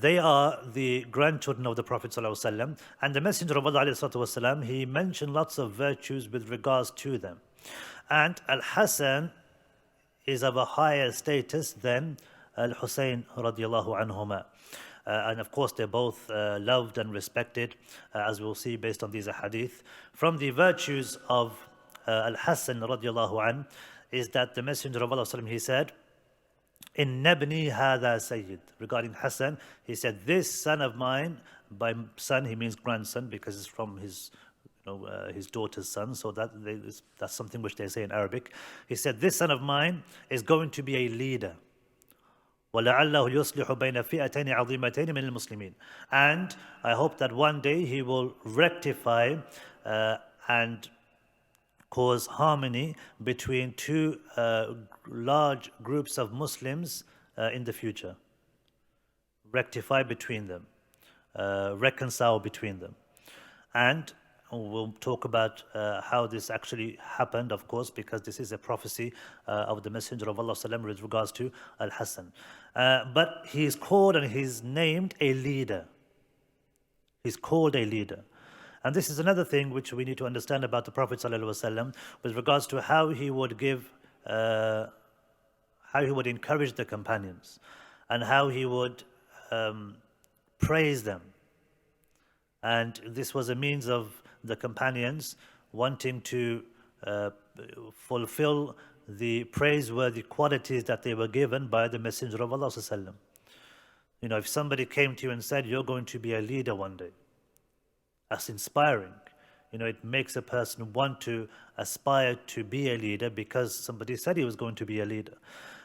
They are the grandchildren of the Prophet ﷺ, and the Messenger of Allah ﷺ, he mentioned lots of virtues with regards to them. And Al-Hasan is of a higher status than Al-Husayn radiallahu anhuma. And of course, they're both loved and respected, as we'll see based on these hadith. From the virtues of Al-Hasan radiallahu an is that the Messenger of Allah, he said, "In nabni hada sayyid." Regarding Hassan, he said, "This son of mine," by son he means grandson because it's from his his daughter's son, so that's something which they say in Arabic. He said, "This son of mine is going to be a leader. وَلَعَلَّهُ يُصْلِحُ بَيْنَ فِئَتَيْنِ عَظِيمَتَيْنِ مِنَ الْمُسْلِمِينَ." And I hope that one day he will rectify and cause harmony between two large groups of Muslims in the future. Rectify between them, reconcile between them. And we'll talk about how this actually happened, of course, because this is a prophecy of the Messenger of Allah with regards to Al-Hasan. But he's called and he's named a leader. He's called a leader. And this is another thing which we need to understand about the Prophet ﷺ with regards to how he would give, how he would encourage the companions and how he would praise them. And this was a means of the companions wanting to fulfill the praiseworthy qualities that they were given by the Messenger of Allah ﷺ. If somebody came to you and said, "You're going to be a leader one day," that's inspiring. It makes a person want to aspire to be a leader because somebody said he was going to be a leader.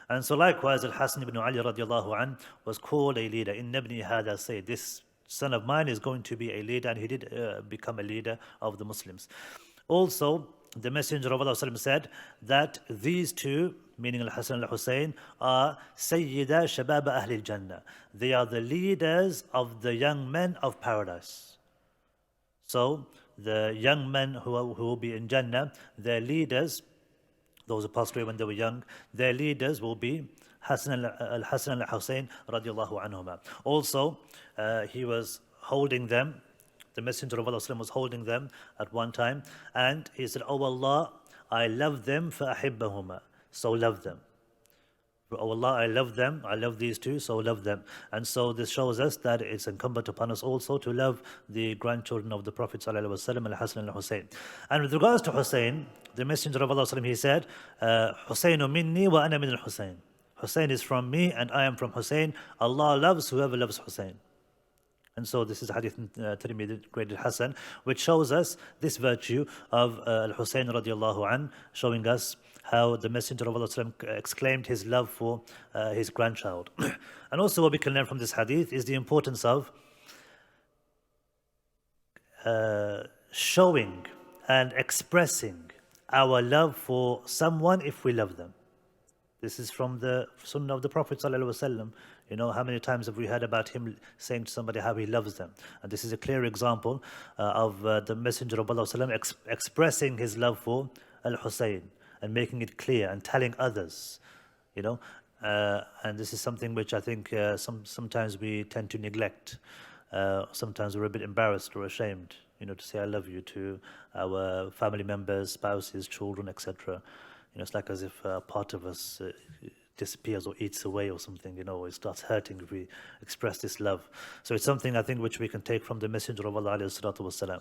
And so likewise, Al-Hasan ibn Ali radiallahu an was called a leader. "In nabni hada sayyid." This son of mine is going to be a leader, and he did become a leader of the Muslims. Also, the Messenger of Allah said that these two, meaning Al-Hasan and Al-Husayn, are Sayyida Shabab Ahl al-Jannah. They are the leaders of the young men of paradise. So, the young men who will be in Jannah, their leaders, those who passed away when they were young, their leaders will be Al-Hasan and Al-Husayn radiallahu anhuma. Also, he was holding them, the Messenger of Allah was holding them at one time, and he said, "Oh Allah, I love them فَأَحِبَّهُمَا." So love them. "Oh Allah, I love them, I love these two, so love them." And so this shows us that it's incumbent upon us also to love the grandchildren of the Prophet ﷺ, Al-Hasan and Al-Husayn. And with regards to Husayn, the Messenger of Allah, he said, "Husaynu minni wa ana min al-Husayn." Husayn is from me and I am from Husayn. Allah loves whoever loves Husayn. And so this is hadith Tirmidhi graded Hasan, which shows us this virtue of Al-Husayn radiallahu an, showing us how the Messenger of Allah exclaimed his love for his grandchild. And also what we can learn from this hadith is the importance of showing and expressing our love for someone if we love them. This is from the Sunnah of the Prophet ﷺ. How many times have we heard about him saying to somebody how he loves them? And this is a clear example of the Messenger of Allah ﷺ expressing his love for Al-Husayn and making it clear and telling others. And this is something which I think sometimes we tend to neglect. Sometimes we're a bit embarrassed or ashamed, to say "I love you" to our family members, spouses, children, etc. It's like as if part of us disappears or eats away or something, or it starts hurting if we express this love. So it's something I think which we can take from the Messenger of Allah alayhi salatu wasalam.